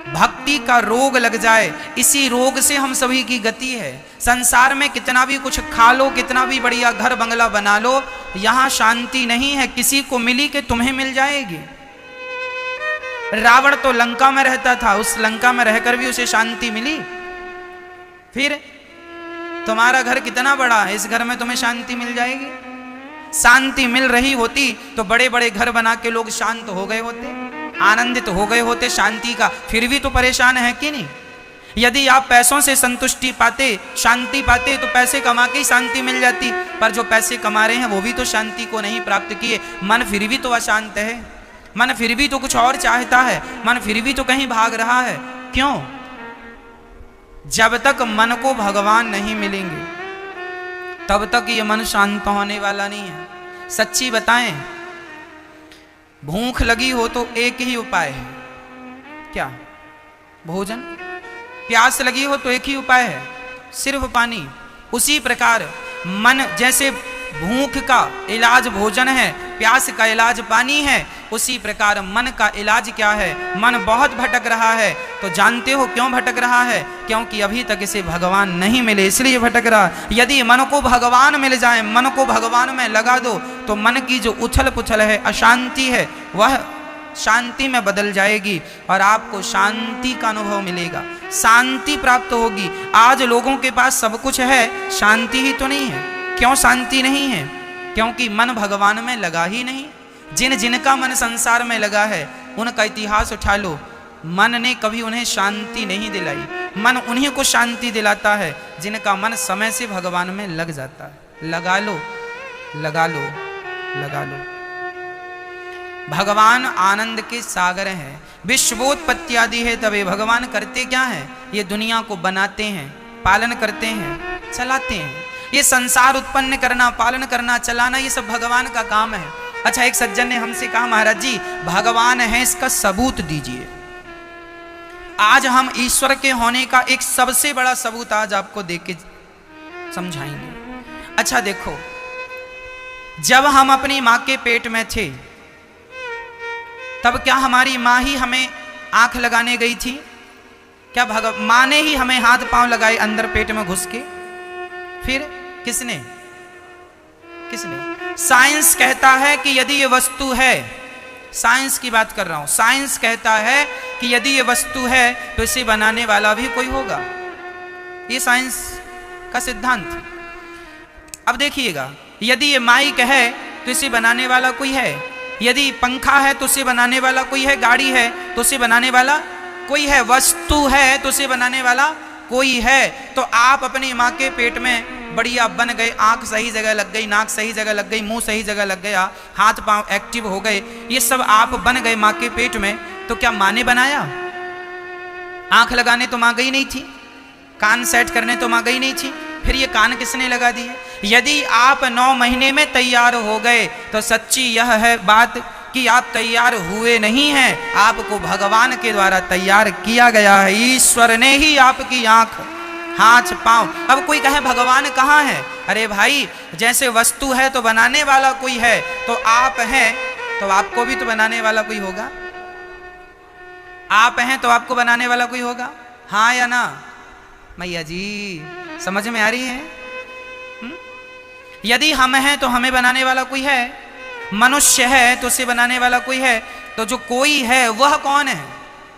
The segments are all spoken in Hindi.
भक्ति का रोग लग जाए, इसी रोग से हम सभी की गति है। संसार में कितना भी कुछ खा लो, कितना भी बढ़िया घर बंगला बना लो, यहां शांति नहीं है। किसी को मिली कि तुम्हें मिल जाएगी। रावण तो लंका में रहता था, उस लंका में रहकर भी उसे शांति मिली। फिर तुम्हारा घर कितना बड़ा है, इस घर में तुम्हें शांति मिल जाएगी? शांति मिल रही होती तो बड़े बड़े घर बना के लोग शांत हो गए होते, आनंदित हो गए होते शांति का। फिर भी तो परेशान है कि नहीं? यदि आप पैसों से संतुष्टि पाते, शांति पाते, तो पैसे कमा के ही शांति मिल जाती। पर जो पैसे कमा रहे हैं वो भी तो शांति को नहीं प्राप्त किए। मन फिर भी तो अशांत है, मन फिर भी तो कुछ और चाहता है, मन फिर भी तो कहीं भाग रहा है। क्यों? जब तक मन को भगवान नहीं मिलेंगे तब तक ये मन शांत होने वाला नहीं है। सच्ची बताएं, भूख लगी हो तो एक ही उपाय है, क्या? भोजन। प्यास लगी हो तो एक ही उपाय है, सिर्फ पानी। उसी प्रकार मन, जैसे भूख का इलाज भोजन है, प्यास का इलाज पानी है, उसी प्रकार मन का इलाज क्या है? मन बहुत भटक रहा है, तो जानते हो क्यों भटक रहा है? क्योंकि अभी तक इसे भगवान नहीं मिले, इसलिए भटक रहा। यदि मन को भगवान मिल जाए, मन को भगवान में लगा दो, तो मन की जो उछल पुछल है, अशांति है, वह शांति में बदल जाएगी और आपको शांति का अनुभव मिलेगा, शांति प्राप्त होगी। आज लोगों के पास सब कुछ है, शांति ही तो नहीं है। क्यों शांति नहीं है? क्योंकि मन भगवान में लगा ही नहीं। जिन जिनका मन संसार में लगा है उनका इतिहास उठा लो, मन ने कभी उन्हें शांति नहीं दिलाई। मन उन्हीं को शांति दिलाता है जिनका मन समय से भगवान में लग जाता है। लगा लो, लगा लो, लगा लो। भगवान आनंद के सागर हैं, विश्वोत्पत्ति आदि है। तबे भगवान करते क्या है? ये दुनिया को बनाते हैं, पालन करते हैं, चलाते हैं। ये संसार उत्पन्न करना, पालन करना, चलाना, ये सब भगवान का काम है। अच्छा, एक सज्जन ने हमसे कहा, महाराज जी भगवान है, इसका सबूत दीजिए। आज हम ईश्वर के होने का एक सबसे बड़ा सबूत आज आपको देख के समझाएंगे। अच्छा देखो, जब हम अपनी मां के पेट में थे तब क्या हमारी मां ही हमें आंख लगाने गई थी? क्या मां ने ही हमें हाथ पांव लगाए अंदर पेट में घुस के? फिर किसने? किसने? साइंस कहता है कि यदि ये वस्तु है, साइंस की बात कर रहा हूं, साइंस कहता है कि यदि ये वस्तु है तो इसे बनाने वाला भी कोई होगा। ये साइंस का सिद्धांत। अब देखिएगा, यदि ये माइक है तो इसे बनाने वाला कोई है, यदि पंखा है तो उसे बनाने वाला कोई है, गाड़ी है तो उसे बनाने वाला कोई है, वस्तु है तो उसे बनाने वाला कोई है। तो आप अपनी माँ के पेट में बढ़िया बन गए, आंख सही जगह लग गई, नाक सही जगह लग गई, मुंह सही जगह लग गया, हाथ पांव एक्टिव हो गए, ये सब आप बन गए माँ के पेट में। तो क्या माँ ने बनाया? आंख लगाने तो माँ गई नहीं थी, कान सेट करने तो माँ गई नहीं थी, फिर ये कान किसने लगा दिए? यदि आप 9 महीने में तैयार हो गए तो सच्ची यह है बात कि आप तैयार हुए नहीं हैं, आपको भगवान के द्वारा तैयार किया गया है। ईश्वर ने ही आपकी आंख, हाथ, पांव। अब कोई कहे भगवान कहाँ है? अरे भाई, जैसे वस्तु है तो बनाने वाला कोई है, तो आप हैं तो आपको भी तो बनाने वाला कोई होगा। आप हैं तो आपको बनाने वाला कोई होगा, हाँ या ना? मैया जी समझ में आ रही है? यदि हम हैं तो हमें बनाने वाला कोई है, मनुष्य है तो उसे बनाने वाला कोई है। तो जो कोई है वह कौन है?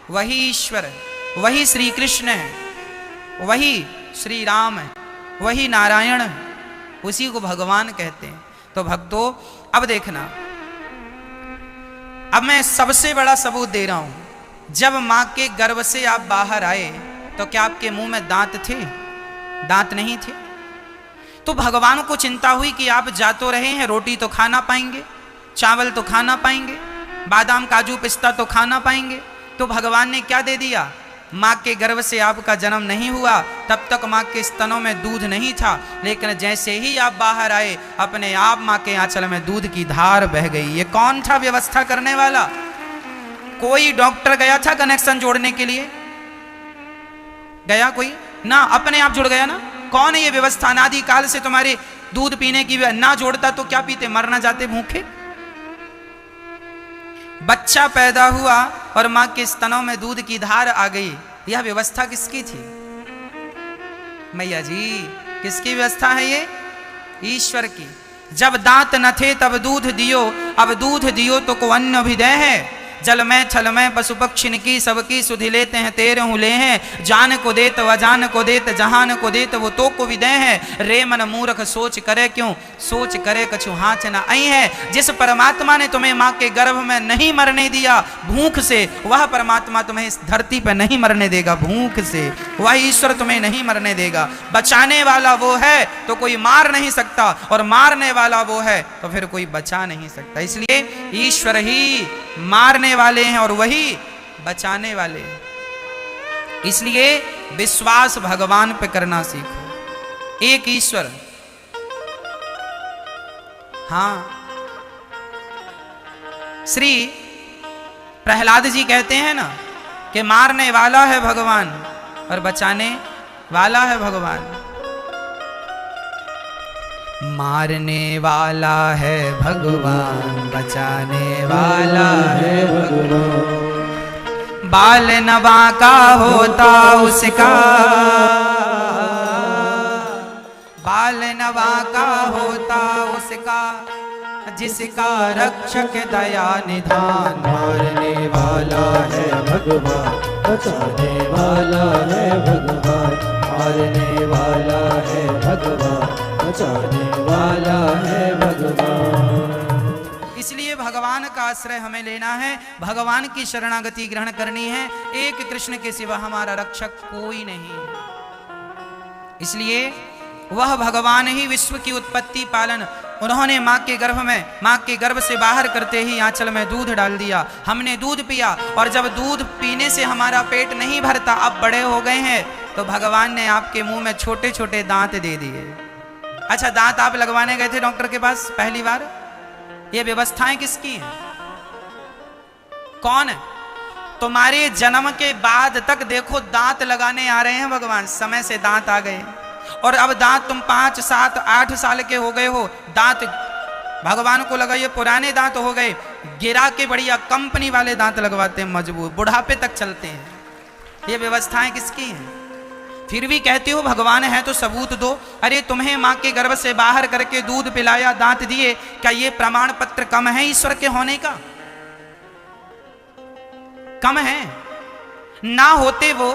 वही ईश्वर है, वही श्री कृष्ण है, वही श्री राम है, वही नारायण है, उसी को भगवान कहते हैं। तो भक्तों अब देखना, अब मैं सबसे बड़ा सबूत दे रहा हूं। जब मां के गर्भ से आप बाहर आए तो क्या आपके मुंह में दांत थे? दांत नहीं थे। तो भगवान को चिंता हुई कि आप जा तो रहे हैं, रोटी तो खाना पाएंगे, चावल तो खाना पाएंगे, बादाम काजू पिस्ता तो खाना पाएंगे। तो भगवान ने क्या दे दिया? माँ के गर्भ से आपका जन्म नहीं हुआ, तब तक माँ के स्तनों में दूध नहीं था, लेकिन जैसे ही आप बाहर आए अपने आप माँ के आंचल में दूध की धार बह गई। ये कौन था व्यवस्था करने वाला? कोई डॉक्टर गया था कनेक्शन जोड़ने के लिए? गया कोई? ना, अपने आप जुड़ गया ना। कौन है ये व्यवस्था? अनादि काल से तुम्हारे दूध पीने की ना जोड़ता तो क्या पीते? मरना जाते भूखे। बच्चा पैदा हुआ और मां के स्तनों में दूध की धार आ गई। यह व्यवस्था किसकी थी? मैया जी, किसकी व्यवस्था है ये? ईश्वर की। जब दांत न थे तब दूध दियो, अब दूध दियो तो को अन्न भी दे है। जल में छल में पशु पक्षी की सबकी सुधि लेते हैं, तेरे ले हैं। जान को देत अजान को देत, जहान को देत वो तो को भी दे है। रे मन मूर्ख सोच करे क्यों, सोच करे कछु हाथ न आई है। जिस परमात्मा ने तुम्हें मां के गर्भ में नहीं मरने दिया भूख से, वह परमात्मा तुम्हें इस धरती पर नहीं मरने देगा भूख से। वह ईश्वर तुम्हें नहीं मरने देगा। बचाने वाला वो है तो कोई मार नहीं सकता, और मारने वाला वो है तो फिर कोई बचा नहीं सकता। इसलिए ईश्वर ही मारने वाले हैं और वही बचाने वाले हैं। इसलिए विश्वास भगवान पे करना सीखो। एक ईश्वर, हां, श्री प्रहलाद जी कहते हैं ना कि मारने वाला है भगवान और बचाने वाला है भगवान। मारने वाला है भगवान, बचाने वाला है भगवान। बाल नवा का होता उसका, बाल नवा का होता उसका, जिसका रक्षक दया निधान। मारने वाला है भगवान, बचाने वाला है भगवान। मारने वाला है भगवान, बचाने वाला है भगवान। इसलिए भगवान का आश्रय हमें लेना है, भगवान की शरणागति ग्रहण करनी है। एक कृष्ण के सिवा हमारा रक्षक कोई नहीं है। इसलिए वह भगवान ही विश्व की उत्पत्ति पालन। उन्होंने मां के गर्भ में, मां के गर्भ से बाहर करते ही आंचल में दूध डाल दिया। हमने दूध पिया, और जब दूध पीने से हमारा पेट नहीं भरता, अब बड़े हो गए हैं, तो भगवान ने आपके मुंह में छोटे छोटे दांत दे दिए। अच्छा, दांत आप लगवाने गए थे डॉक्टर के पास पहली बार, ये व्यवस्थाएं किसकी हैं? कौन है? तुम्हारे जन्म के बाद तक देखो दांत लगाने आ रहे हैं भगवान। समय से दांत आ गए, और अब दांत तुम 5, 7, 8 साल के हो गए हो, दांत भगवान को लगाइए। पुराने दांत हो गए, गिरा के बढ़िया कंपनी वाले दांत लगवाते हैं, मजबूत, बुढ़ापे तक चलते हैं। ये व्यवस्थाएं किसकी हैं? फिर भी कहते हो भगवान है तो सबूत दो। अरे तुम्हें मां के गर्भ से बाहर करके दूध पिलाया, दांत दिए, क्या ये प्रमाण पत्र कम है ईश्वर के होने का? कम है? ना होते वो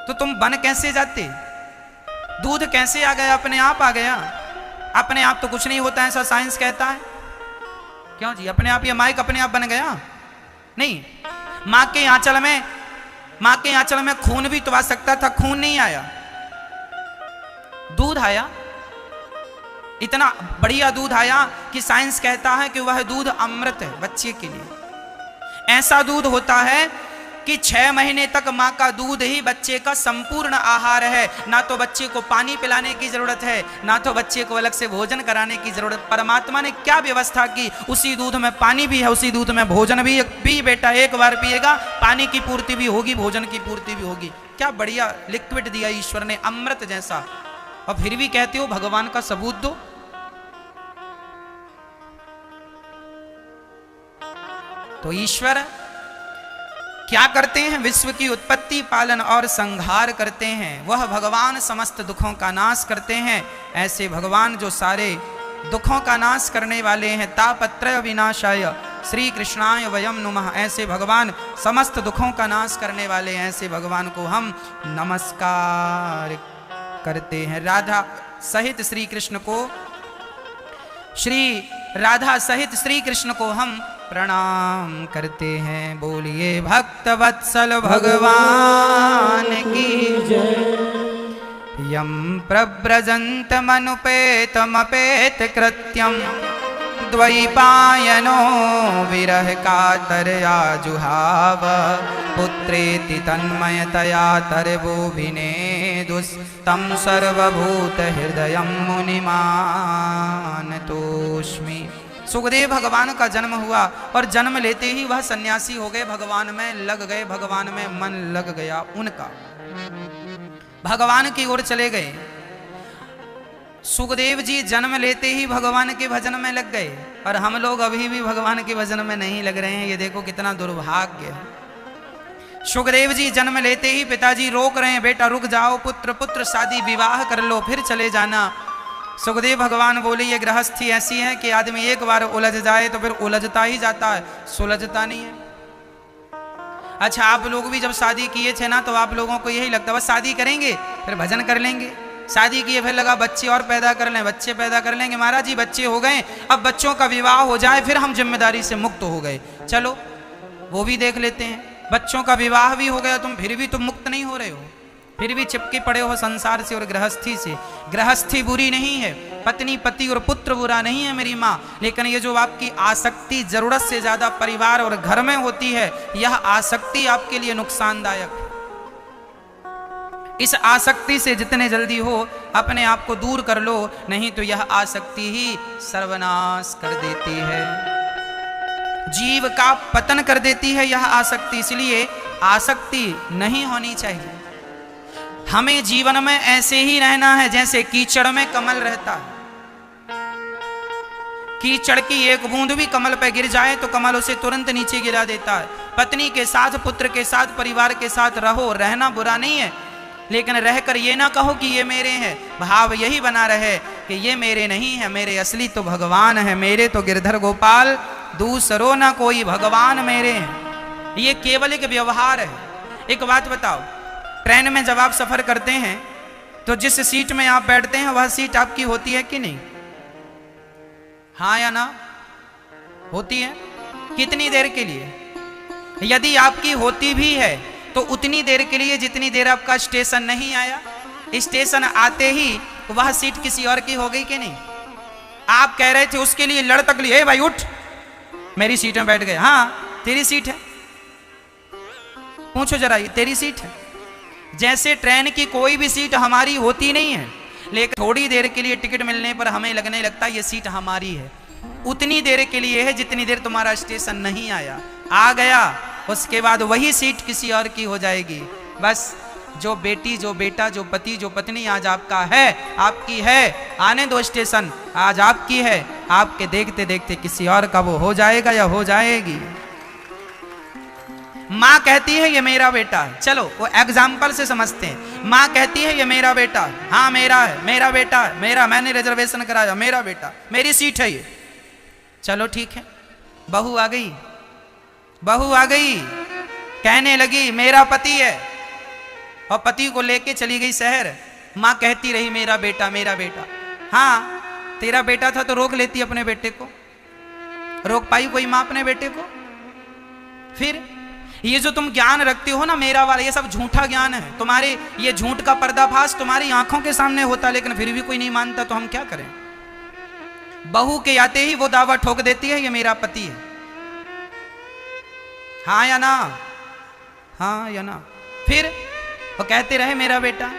तो तुम बन कैसे जाते? दूध कैसे आ गया? अपने आप आ गया। अपने आप तो कुछ नहीं होता, ऐसा साइंस कहता है। क्यों जी? अपने आप ये माइक अपने आप बन गया? नहीं। मां के आंचल में, मां के आंचल में खून भी तो आ सकता था, खून नहीं आया, दूध आया। इतना बढ़िया दूध आया कि साइंस कहता है कि वह दूध अमृत है बच्चे के लिए। ऐसा दूध होता है कि 6 महीने तक मां का दूध ही बच्चे का संपूर्ण आहार है। ना तो बच्चे को पानी पिलाने की जरूरत है, ना तो बच्चे को अलग से भोजन कराने की जरूरत। परमात्मा ने क्या व्यवस्था की? उसी दूध में पानी भी है, उसी दूध में भोजन भी। पी बेटा, एक बार पिएगा, पानी की पूर्ति भी होगी, भोजन की पूर्ति भी होगी। क्या बढ़िया लिक्विड दिया ईश्वर ने, अमृत जैसा। और फिर भी कहते हो भगवान का सबूत दो। तो ईश्वर क्या करते हैं? विश्व की उत्पत्ति, पालन और संहार करते हैं। वह भगवान समस्त दुखों का नाश करते हैं। ऐसे भगवान जो सारे दुखों का नाश करने वाले हैं। तापत्रय विनाशाय श्री कृष्णाय वयम नुमः। ऐसे भगवान समस्त दुखों का नाश करने वाले हैं। ऐसे भगवान को हम नमस्कार करते हैं। राधा सहित श्री कृष्ण को, श्री राधा सहित श्री कृष्ण को हम प्रणाम करते हैं। बोलिए भक्त वत्सल भगवान की जय। यम प्रव्रजंत मनुपेतमपेत कृत्यम, द्वैपायनो विरह कातरया जुहाव। पुत्रेति तन्मयतया तर्वोभिनेदुस्तं सर्वभूत हृदयं मुनिमानतोस्मि। सुखदेव भगवान का जन्म हुआ, और जन्म लेते ही वह सन्यासी हो गए, भगवान में लग गए, भगवान में मन लग गया उनका, भगवान की ओर चले गए। सुखदेव जी जन्म लेते ही भगवान के भजन में लग गए और हम लोग अभी भी भगवान के भजन में नहीं लग रहे हैं। ये देखो कितना दुर्भाग्य है। सुखदेव जी जन्म लेते ही पिताजी रोक रहे हैं, बेटा रुक जाओ, पुत्र पुत्र शादी विवाह कर लो फिर चले जाना। सुखदेव भगवान बोले ये गृहस्थी ऐसी है कि आदमी एक बार उलझ जाए तो फिर उलझता ही जाता है, सुलझता नहीं है। अच्छा, आप लोग भी जब शादी किए थे ना तो आप लोगों को यही लगता बस शादी करेंगे फिर भजन कर लेंगे, शादी किए फिर लगा बच्चे और पैदा कर लें, बच्चे पैदा कर लेंगे। महाराज जी बच्चे हो गए, अब बच्चों का विवाह हो जाए फिर हम जिम्मेदारी से मुक्त हो गए, चलो वो भी देख लेते हैं। बच्चों का विवाह भी हो गया, तुम फिर भी तुम मुक्त नहीं हो रहे हो, फिर भी चिपके पड़े हो संसार से और गृहस्थी से। गृहस्थी बुरी नहीं है, पत्नी पति और पुत्र बुरा नहीं है मेरी माँ, लेकिन ये जो आपकी आसक्ति जरूरत से ज्यादा परिवार और घर में होती है, यह आसक्ति आपके लिए नुकसानदायक है। इस आसक्ति से जितने जल्दी हो अपने आप को दूर कर लो, नहीं तो यह आसक्ति ही सर्वनाश कर देती है, जीव का पतन कर देती है यह आसक्ति। इसलिए आसक्ति नहीं होनी चाहिए। हमें जीवन में ऐसे ही रहना है जैसे कीचड़ में कमल रहता है। कीचड़ की एक बूंद भी कमल पर गिर जाए तो कमल उसे तुरंत नीचे गिरा देता है। पत्नी के साथ, पुत्र के साथ, परिवार के साथ रहो, रहना बुरा नहीं है, लेकिन रहकर ये ना कहो कि ये मेरे हैं। भाव यही बना रहे कि ये मेरे नहीं है, मेरे असली तो भगवान है, मेरे तो गिरधर गोपाल, दूसरो ना कोई, भगवान मेरे हैं। ये केवल एक व्यवहार है। एक बात बताओ, ट्रेन में जब आप सफर करते हैं तो जिस सीट में आप बैठते हैं वह सीट आपकी होती है कि नहीं? हाँ या ना? होती है। कितनी देर के लिए? यदि आपकी होती भी है तो उतनी देर के लिए जितनी देर आपका स्टेशन नहीं आया। स्टेशन आते ही वह सीट किसी और की हो गई कि नहीं? आप कह रहे थे उसके लिए लड़ तक लिए, भाई उठ, मेरी सीट में बैठ गए। हाँ तेरी सीट है, पूछो जरा, ये तेरी सीट है। जैसे ट्रेन की कोई भी सीट हमारी होती नहीं है, लेकिन थोड़ी देर के लिए टिकट मिलने पर हमें लगने लगता है ये सीट हमारी है। उतनी देर के लिए है जितनी देर तुम्हारा स्टेशन नहीं आया। आ गया उसके बाद वही सीट किसी और की हो जाएगी। बस जो बेटी, जो बेटा, जो पति, जो पत्नी आज आपका है, आपकी है, आने दो स्टेशन, आज आपकी है, आपके देखते देखते किसी और का वो हो जाएगा या हो जाएगी। माँ कहती है ये मेरा बेटा है, चलो वो एग्जाम्पल से समझते हैं। माँ कहती है ये मेरा बेटा है, हाँ मेरा है, मेरा बेटा है, मेरा, मैंने रिजर्वेशन कराया, मेरा बेटा, मेरी सीट है ये, चलो ठीक है। बहू आ गई, बहू आ गई, कहने लगी मेरा पति है, और पति को लेके चली गई शहर। माँ कहती रही मेरा बेटा, मेरा बेटा। हाँ तेरा बेटा था तो रोक लेती अपने बेटे को, रोक पाई कोई माँ अपने बेटे को? फिर ये जो तुम ज्ञान रखते हो ना मेरा वाला, ये सब झूठा ज्ञान है। तुम्हारे ये झूठ का पर्दाफाश तुम्हारी आंखों के सामने होता, लेकिन फिर भी कोई नहीं मानता, तो हम क्या करें? बहू के आते ही वो दावा ठोक देती है ये मेरा पति है। हाँ या ना? हाँ या ना? फिर वो कहते रहे मेरा बेटा।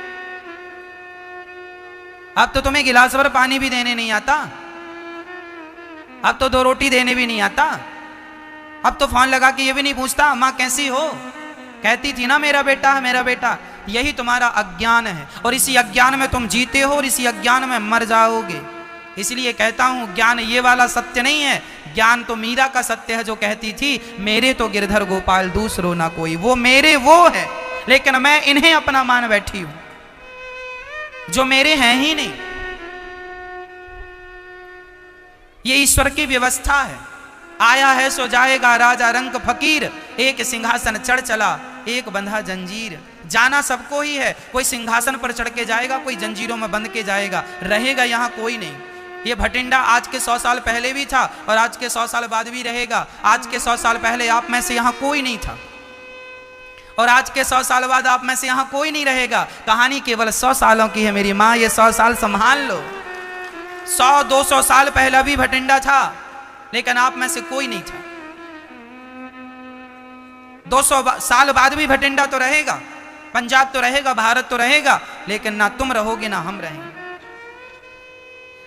अब तो तुम्हें गिलास भर पानी भी देने नहीं आता, अब तो 2 रोटी देने भी नहीं आता, अब तो फोन लगा के ये भी नहीं पूछता माँ कैसी हो, कहती थी ना मेरा बेटा है, मेरा बेटा। यही तुम्हारा अज्ञान है, और इसी अज्ञान में तुम जीते हो और इसी अज्ञान में मर जाओगे। इसलिए कहता हूं ज्ञान ये वाला सत्य नहीं है, ज्ञान तो मीरा का सत्य है जो कहती थी मेरे तो गिरधर गोपाल दूसरो ना कोई। वो मेरे वो है, लेकिन मैं इन्हें अपना मान बैठी हूं जो मेरे हैं ही नहीं। ये ईश्वर की व्यवस्था है। आया है सो जाएगा राजा रंक फकीर, एक सिंहासन चढ़ चला एक बंधा जंजीर। जाना सबको ही है, कोई सिंहासन पर चढ़ के जाएगा, कोई जंजीरों में बंध के जाएगा, रहेगा यहाँ कोई नहीं। ये भटिंडा आज के 100 साल पहले भी था और आज के 100 साल बाद भी रहेगा। आज के 100 साल पहले आप में से यहाँ कोई नहीं था और आज के 100 साल बाद आप में से यहाँ कोई नहीं रहेगा। कहानी केवल 100 सालों की है मेरी माँ, ये 100 साल संभाल लो। 100-200 साल पहले भी भटिंडा था, लेकिन आप में से कोई नहीं था। 200 साल बाद भी भटिंडा तो रहेगा, पंजाब तो रहेगा, भारत तो रहेगा, लेकिन ना तुम रहोगे ना हम रहेंगे।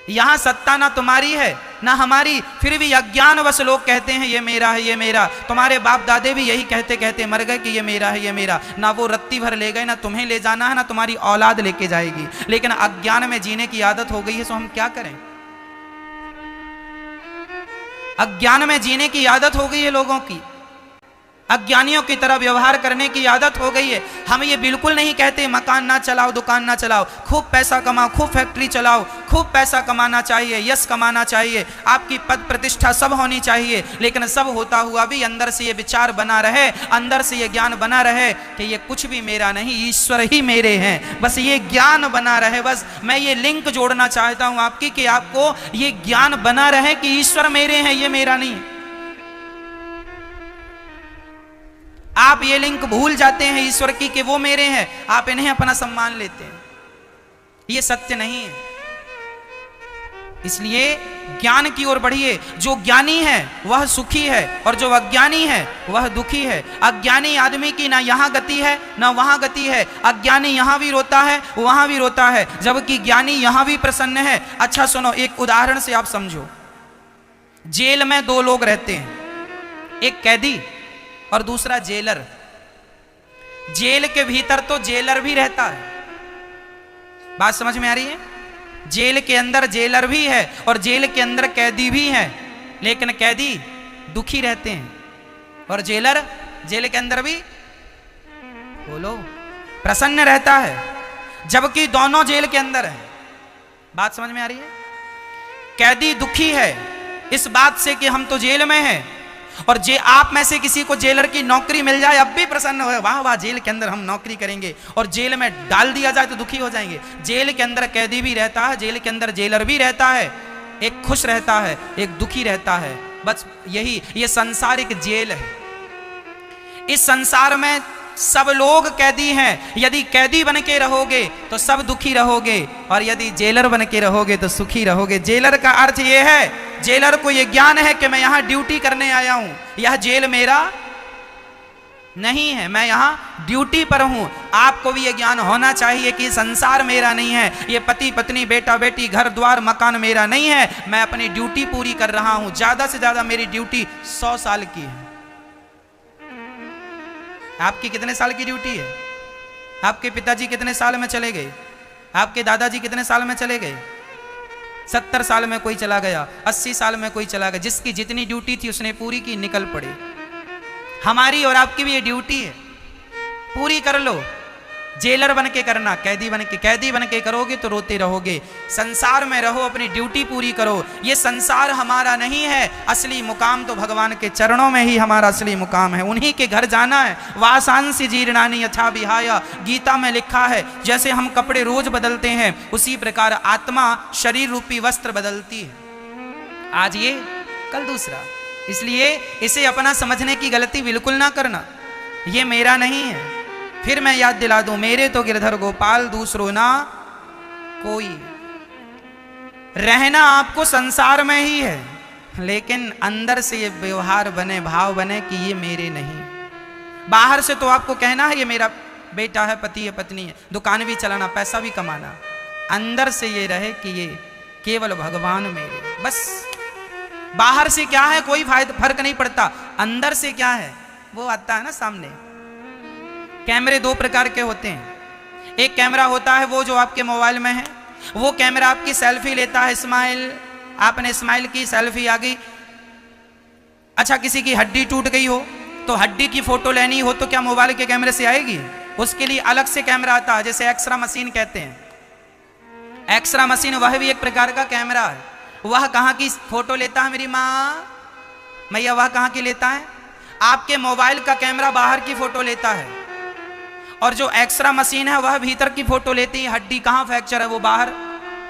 यहां सत्ता ना तुम्हारी है ना हमारी, फिर भी अज्ञानवश लोग कहते हैं ये मेरा है, ये मेरा। तुम्हारे बाप दादे भी यही कहते कहते मर गए कि ये मेरा है, ये मेरा। ना वो रत्ती भर ले गए, ना तुम्हें ले जाना है, ना तुम्हारी औलाद लेके जाएगी। लेकिन अज्ञान में जीने की आदत हो गई है, तो हम क्या करें? अज्ञान में जीने की आदत हो गई है लोगों की, अज्ञानियों की तरह व्यवहार करने की आदत हो गई है। हम ये बिल्कुल नहीं कहते मकान ना चलाओ, दुकान ना चलाओ, खूब पैसा कमाओ, खूब फैक्ट्री चलाओ, खूब पैसा कमाना चाहिए, यश कमाना चाहिए, आपकी पद प्रतिष्ठा सब होनी चाहिए। लेकिन सब होता हुआ भी अंदर से ये विचार बना रहे, अंदर से ये ज्ञान बना रहे कि ये कुछ भी मेरा नहीं, ईश्वर ही मेरे हैं। बस ये ज्ञान बना रहे। बस मैं ये लिंक जोड़ना चाहता हूं आपकी कि आपको ये ज्ञान बना रहे कि ईश्वर मेरे हैं, ये मेरा नहीं। आप ये लिंक भूल जाते हैं ईश्वर की कि वो मेरे हैं, आप इन्हें अपना सम्मान लेते हैं। ये सत्य नहीं है। इसलिए ज्ञान की ओर बढ़िए। जो ज्ञानी है वह सुखी है और जो अज्ञानी है वह दुखी है। अज्ञानी आदमी की ना यहां गति है ना वहां गति है। अज्ञानी यहां भी रोता है वहां भी रोता है, जबकि ज्ञानी यहां भी प्रसन्न है। अच्छा सुनो, एक उदाहरण से आप समझो। जेल में दो लोग रहते हैं, एक कैदी और दूसरा जेलर। जेल के भीतर तो जेलर भी रहता है, बात समझ में आ रही है? जेल के अंदर जेलर भी है और जेल के अंदर कैदी भी है, लेकिन कैदी दुखी रहते हैं और जेलर जेल के अंदर भी बोलो प्रसन्न रहता है, जबकि दोनों जेल के अंदर है। बात समझ में आ रही है? कैदी दुखी है इस बात से कि हम तो जेल में हैं, और आप में से किसी को जेलर की नौकरी मिल जाए अब भी प्रसन्न हो, वाह वाह जेल के अंदर हम नौकरी करेंगे, और जेल में डाल दिया जाए तो दुखी हो जाएंगे। जेल के अंदर कैदी भी रहता है, जेल के अंदर जेलर भी रहता है, एक खुश रहता है एक दुखी रहता है। बस यही, ये संसार एक जेल है। इस संसार में सब लोग कैदी हैं। यदि कैदी बन के रहोगे तो सब दुखी रहोगे, और यदि जेलर बन के रहोगे तो सुखी रहोगे। जेलर का अर्थ यह है, जेलर को यह ज्ञान है कि मैं यहां ड्यूटी करने आया हूं, यह जेल मेरा नहीं है, मैं यहां ड्यूटी पर हूं। आपको भी यह ज्ञान होना चाहिए कि संसार मेरा नहीं है, ये पति पत्नी बेटा बेटी घर द्वार मकान मेरा नहीं है, मैं अपनी ड्यूटी पूरी कर रहा हूं। ज्यादा से ज्यादा मेरी ड्यूटी 100 साल की है। आपकी कितने साल की ड्यूटी है? आपके पिताजी कितने साल में चले गए? आपके दादाजी कितने साल में चले गए? 70 साल में कोई चला गया, 80 साल में कोई चला गया। जिसकी जितनी ड्यूटी थी उसने पूरी की, निकल पड़े। हमारी और आपकी भी ये ड्यूटी है, पूरी कर लो। जेलर बन के करना, कैदी बन के करोगे तो रोते रहोगे। संसार में रहो, अपनी ड्यूटी पूरी करो। ये संसार हमारा नहीं है, असली मुकाम तो भगवान के चरणों में ही हमारा असली मुकाम है। उन्हीं के घर जाना है। वासांसि जीर्णानि यथा विहाय, गीता में लिखा है जैसे हम कपड़े रोज बदलते हैं उसी प्रकार आत्मा शरीर रूपी वस्त्र बदलती है। आज ये कल दूसरा। इसलिए इसे अपना समझने की गलती बिल्कुल ना करना। ये मेरा नहीं है। फिर मैं याद दिला दूं, मेरे तो गिरधर गोपाल दूसरो ना कोई। रहना आपको संसार में ही है, लेकिन अंदर से ये व्यवहार बने, भाव बने कि ये मेरे नहीं। बाहर से तो आपको कहना है ये मेरा बेटा है, पति है, पत्नी है, दुकान भी चलाना, पैसा भी कमाना। अंदर से ये रहे कि ये केवल भगवान मेरे। बस बाहर से क्या है कोई फर्क नहीं पड़ता, अंदर से क्या है वो आता है ना सामने। कैमरे दो प्रकार के होते हैं। एक कैमरा होता है वो जो आपके मोबाइल में है, वो कैमरा आपकी सेल्फी लेता है। स्माइल, आपने स्माइल की, सेल्फी आ गई। अच्छा, किसी की हड्डी टूट गई हो तो हड्डी की फोटो लेनी हो तो क्या मोबाइल के कैमरे से आएगी? उसके लिए अलग से कैमरा आता है, जैसे एक्सरा मशीन कहते हैं। एक्सरा मशीन वह भी एक प्रकार का कैमरा है। वह कहाँ की फोटो लेता है मेरी माँ मैया? वह कहाँ की लेता है? आपके मोबाइल का कैमरा बाहर की फोटो लेता है, और जो एक्सरा मशीन है वह भीतर की फोटो लेती है। हड्डी कहाँ फ्रैक्चर है वो बाहर,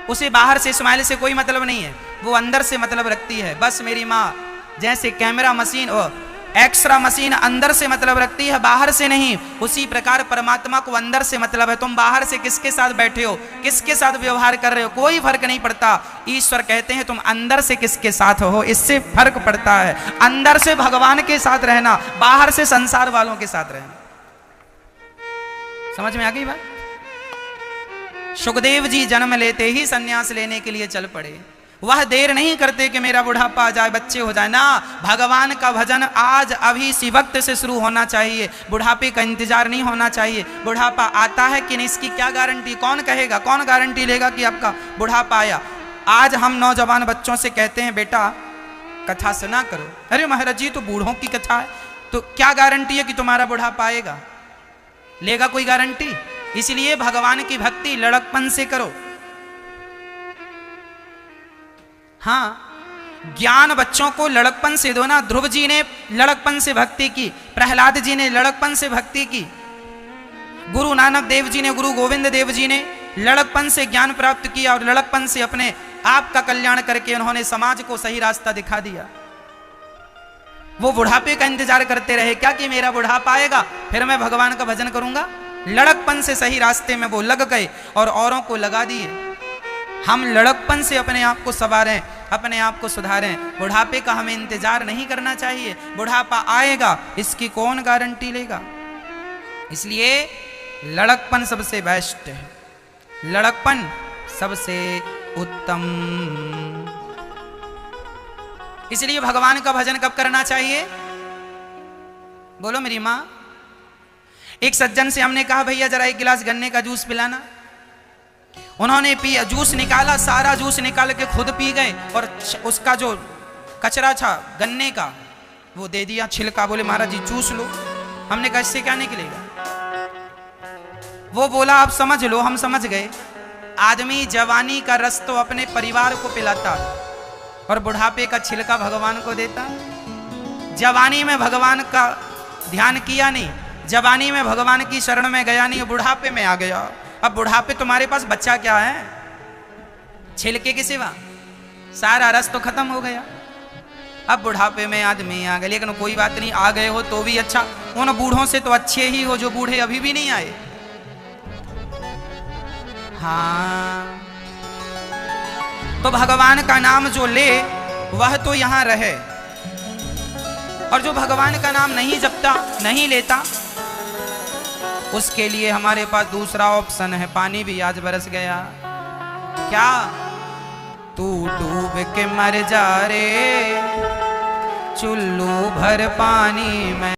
उसे बाहर से स्माइल से कोई मतलब नहीं है, वो अंदर से मतलब रखती है। बस मेरी माँ, जैसे कैमरा मशीन और एक्सरा मशीन अंदर से मतलब रखती है, बाहर से नहीं, उसी प्रकार परमात्मा को अंदर से मतलब है। तुम बाहर से किसके साथ बैठे हो, किसके साथ व्यवहार कर रहे हो, कोई फर्क नहीं पड़ता। ईश्वर कहते हैं तुम अंदर से किसके साथ हो, इससे फर्क पड़ता है। अंदर से भगवान के साथ रहना, बाहर से संसार वालों के साथ रहना। समझ में आ गई बात? सुखदेव जी जन्म लेते ही सन्यास लेने के लिए चल पड़े। वह देर नहीं करते कि मेरा बुढ़ापा आ जाए, बच्चे हो जाए ना। भगवान का भजन आज अभी इसी वक्त से शुरू होना चाहिए। बुढ़ापे का इंतजार नहीं होना चाहिए। बुढ़ापा आता है कि नहीं इसकी क्या गारंटी, कौन कहेगा, कौन गारंटी लेगा कि आपका बुढ़ापा आया। आज हम नौजवान बच्चों से कहते हैं बेटा कथा सुना करो। अरे महाराज जी तो बूढ़ों की कथा है, तो क्या गारंटी है कि तुम्हारा बुढ़ापा आएगा, लेगा कोई गारंटी। इसलिए भगवान की भक्ति लड़कपन से करो। हाँ, ज्ञान बच्चों को लड़कपन से दो ना। ध्रुव जी ने लड़कपन से भक्ति की, प्रहलाद जी ने लड़कपन से भक्ति की, गुरु नानक देव जी ने, गुरु गोविंद देव जी ने लड़कपन से ज्ञान प्राप्त किया और लड़कपन से अपने आप का कल्याण करके उन्होंने समाज को सही रास्ता दिखा दिया। वो बुढ़ापे का इंतजार करते रहे क्या कि मेरा बुढ़ापा आएगा फिर मैं भगवान का भजन करूंगा। लड़कपन से सही रास्ते में वो लग गए और औरों को लगा दिए। हम लड़कपन से अपने आप को संवारें, अपने आप को सुधारें। बुढ़ापे का हमें इंतजार नहीं करना चाहिए। बुढ़ापा आएगा इसकी कौन गारंटी लेगा। इसलिए लड़कपन सबसे बेस्ट है, लड़कपन सबसे उत्तम। इसलिए भगवान का भजन कब करना चाहिए, बोलो मेरी मां। एक सज्जन से हमने कहा भैया जरा एक गिलास गन्ने का जूस पिलाना। उन्होंने पिया, जूस निकाला, सारा जूस निकाल के खुद पी गए और उसका जो कचरा था गन्ने का वो दे दिया, छिलका। बोले महाराज जी चूस लो। हमने कहा इससे क्या निकलेगा। वो बोला आप समझ लो। हम समझ गए। आदमी जवानी का रस तो अपने परिवार को पिलाता और बुढ़ापे का छिलका भगवान को देता। जवानी में भगवान का ध्यान किया नहीं, जवानी में भगवान की शरण में गया नहीं, बुढ़ापे में आ गया। अब बुढ़ापे तुम्हारे पास बच्चा क्या है, छिलके के सिवा सारा रस तो खत्म हो गया। अब बुढ़ापे में आदमी आ गए, लेकिन कोई बात नहीं, आ गए हो तो भी अच्छा। उन बूढ़ों से तो अच्छे ही हो जो बूढ़े अभी भी नहीं आए। हाँ, तो भगवान का नाम जो ले वह तो यहां रहे, और जो भगवान का नाम नहीं जपता, नहीं लेता, उसके लिए हमारे पास दूसरा ऑप्शन है। पानी भी आज बरस गया। क्या तू डूब के मर जा रे चुल्लू भर पानी में।